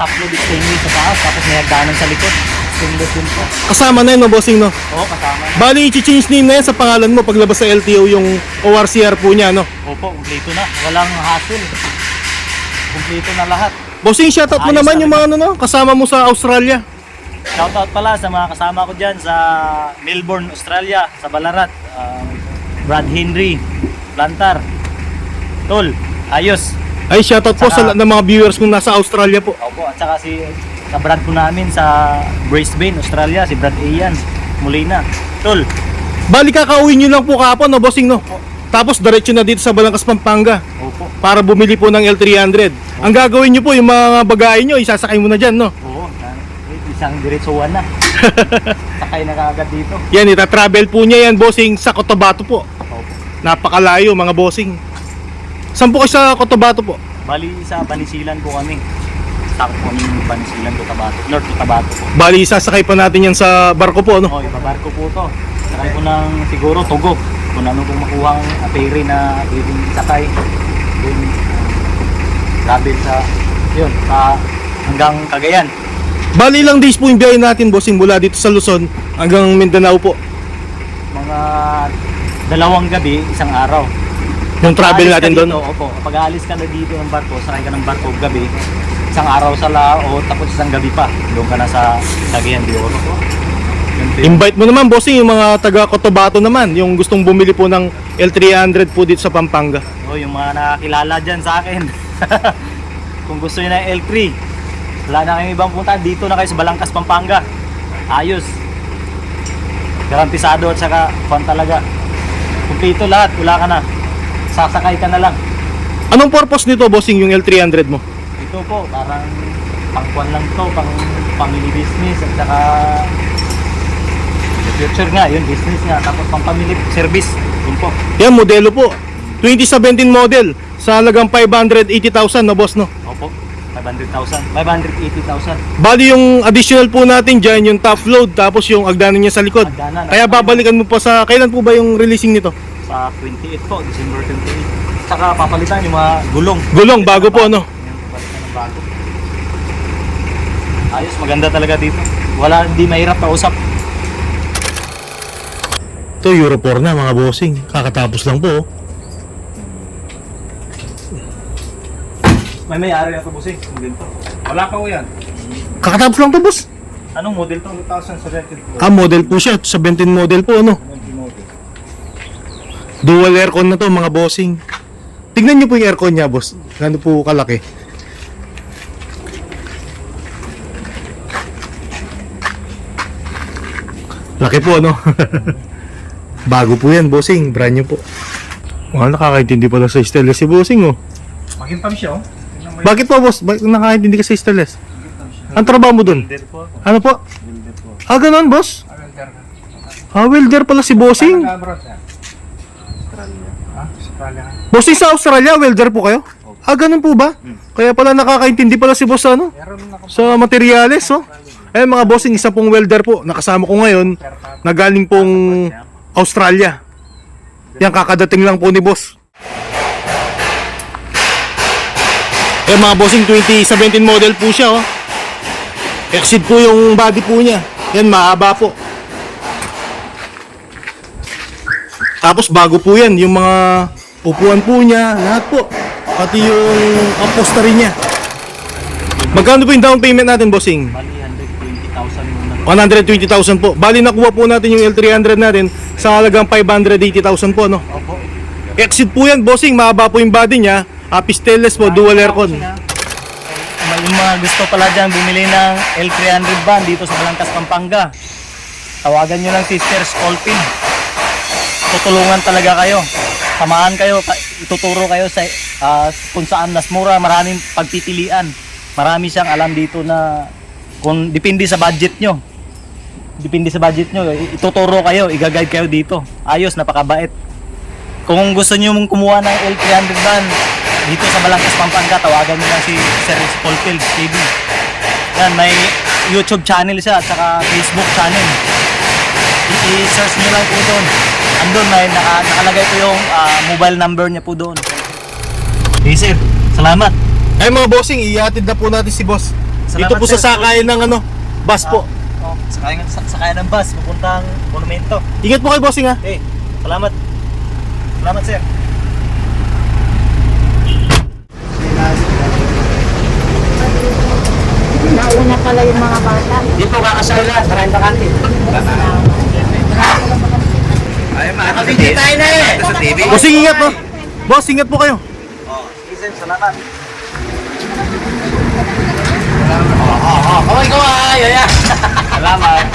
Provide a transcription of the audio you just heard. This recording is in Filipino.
top load stainless sa taas, tapos may hagdanan sa likod. Stainless din po. Kasama na yun, no, bossing, no? Oo, kasama. Bali, i-change name na yan sa pangalan mo paglabas sa LTO yung ORCR po niya, no? Opo, kumpleto na. Walang hassle. Kumpleto na lahat. Bossing, shoutout mo Ayos naman na yung rin. mga ano, no? Kasama mo sa Australia. Shoutout pala sa mga kasama ko dyan sa Melbourne, Australia, sa Ballarat. Brad Henry, Plantar. Tol, ayos. Ay, shoutout po sa Saka- lahat ng mga viewers kung nasa Australia po. Opo, at saka si kabrad po namin sa Brisbane, Australia, si Brad Ian Molina. Tol, Bali, kakauwi nyo lang po kapon, no, bossing, no? Tapos, diretso na dito sa Balangkas, Pampanga opo. para bumili po ng L300. Ang gagawin nyo po, yung mga bagahe nyo, isasakay mo na dyan, no? Oo, isang diretsuhan na. Sakay na kaagad dito. Yan, ita-travel po niya yan, bossing, sa Cotabato po. Opo. Napakalayo, mga bossing. Saan po kayo sa Cotabato po? Bali sa Banisilan po kami. Sakop po kami ng Banisilan, Cotabato. North Cotabato po. Bali, sasakay pa natin yan sa barko po, no? Oo, ibabarko po to. Sakay po ng siguro Tugo. Kung ano pong makuha ang ferry na pwedeng sakay. Then, travel sa, yun, sa hanggang Cagayan. Bali, ilang days po yung biyahe natin, bossing, mula dito sa Luzon hanggang Mindanao po. Mga 2 gabi, isang araw. Yung travel Aalis ka natin doon. dito, opo. Kapag aalis ka na dito ng barko, sakay ka ng barko gabi, isang araw sa Lao, tapos isang gabi pa. Doon ka na sa Cagayan de Oro. Invite mo naman, bossing, yung mga taga Cotabato naman, yung gustong bumili po ng L300 po dito sa Pampanga. Oh, yung mga nakakilala dyan sa akin. Kung gusto nyo ng L3, wala na kayong ibang punta, dito na kayo sa Balangkas, Pampanga. Ayos. Garantisado at saka fun talaga. Kumpleto lahat, wala ka na. Sasakay ka na lang. Anong purpose nito, bossing, yung L300 mo? Ito po, parang pangkuan lang to, pang family business at saka the future nga, yun, business nga. Tapos pang family service, yun po. Yan, modelo po. 2017 model sa halagang 580,000 na boss, no? Opo, 500,000, 580,000. Bali yung additional po natin dyan, yung top load, tapos yung agdanan niya sa likod. Hagdanan. Kaya babalikan mo pa sa, kailan po ba yung releasing nito? Sa 28 po, December 28. Saka papalitan yung mga gulong. Gulong, bago po, no? Yung papalitan ng bago. Ayos, maganda talaga dito. Wala, hindi mahirap kausap. Ito, Euro 4 na mga bossing. Kakatapos lang po. May-ari ako, bossing. Model to. Wala pa po yan. Kakatapos lang to, boss. Anong model to? 2017 po. Model po siya. 17 model po, ano? Multi-model. Dual aircon na to, mga bossing. Tignan nyo po yung aircon niya, boss. Gano'n po kalaki. Laki po, ano? Bago po yan, bossing. Brand new po. Nakakaintindi pala sa stainless si bossing, oh. Makintam siya, oh. Tingnan mo yun. Bakit po, boss? Bakit nakakaintindi ka sa stainless? Ang trabaho mo dun? Model po. Ano po? Builder po. Ganun, boss? Welder ka. Welder pala si bossing. Nag-abroad siya. Australia. Australia. Bossing sa Australia, welder po kayo? Ganun po ba? Kaya pala nakakaintindi pala si boss, ano? Meron ako Sa materyales, oh. Mga bossing, isa pong welder po. Nakasama ko ngayon, na galing pong Australia. Yan, kakadating lang po ni boss. Mga bossing, 2017 model po siya, oh. Exceed po yung body po niya. Yan, mahaba po. Tapos bago po yan, yung mga upuan po niya, lahat po. Pati yung upholstery niya. Magkano po yung down payment natin, bossing? Bali, 120,000 yung 120,000 po. Bali, nakuha po natin yung L300 natin sa halagang 580,000 po, no? Opo. Exit po yan, bossing. Mahaba po yung body niya. Stainless po, dual aircon. Yung mga gusto pala dyan bumili ng L300 van dito sa Balangkas, Pampanga, tawagan nyo lang si Sister Scolpin. Tutulungan talaga kayo. Samahan kayo, ituturo kayo sa kung saan mas mura. Maraming pagpipilian. Marami siyang alam dito na kung depende sa budget nyo. Depende sa budget nyo. Ituturo kayo, i-guide kayo dito. Ayos, napakabait. Kung gusto nyo mong kumuha ng L300 van dito sa Balangkas, Pampanga, tawagan nyo lang si Sir Scolpin TV. Yan, may YouTube channel siya at saka Facebook channel. I-search nyo lang po doon. Andun, may nakalagay po yung mobile number niya po doon. Okay sir, salamat. Mga bossing, ihatid na po natin si boss Dito po sir. sa sakayan ng ano, bus po. Oh, sakayan ng bus, pupuntang monumento. Ingat po kayo, bossing ha. Okay, salamat. Salamat, sir. Nauna pala yung mga bata. Dito kakasala, maraming bakante. Ay, makakabigay tayo na eh. Sa TV. Bossing, ingat po. Boss, ingat po kayo. Oh, Isem, salamat. Kaway, kaway. Salamat.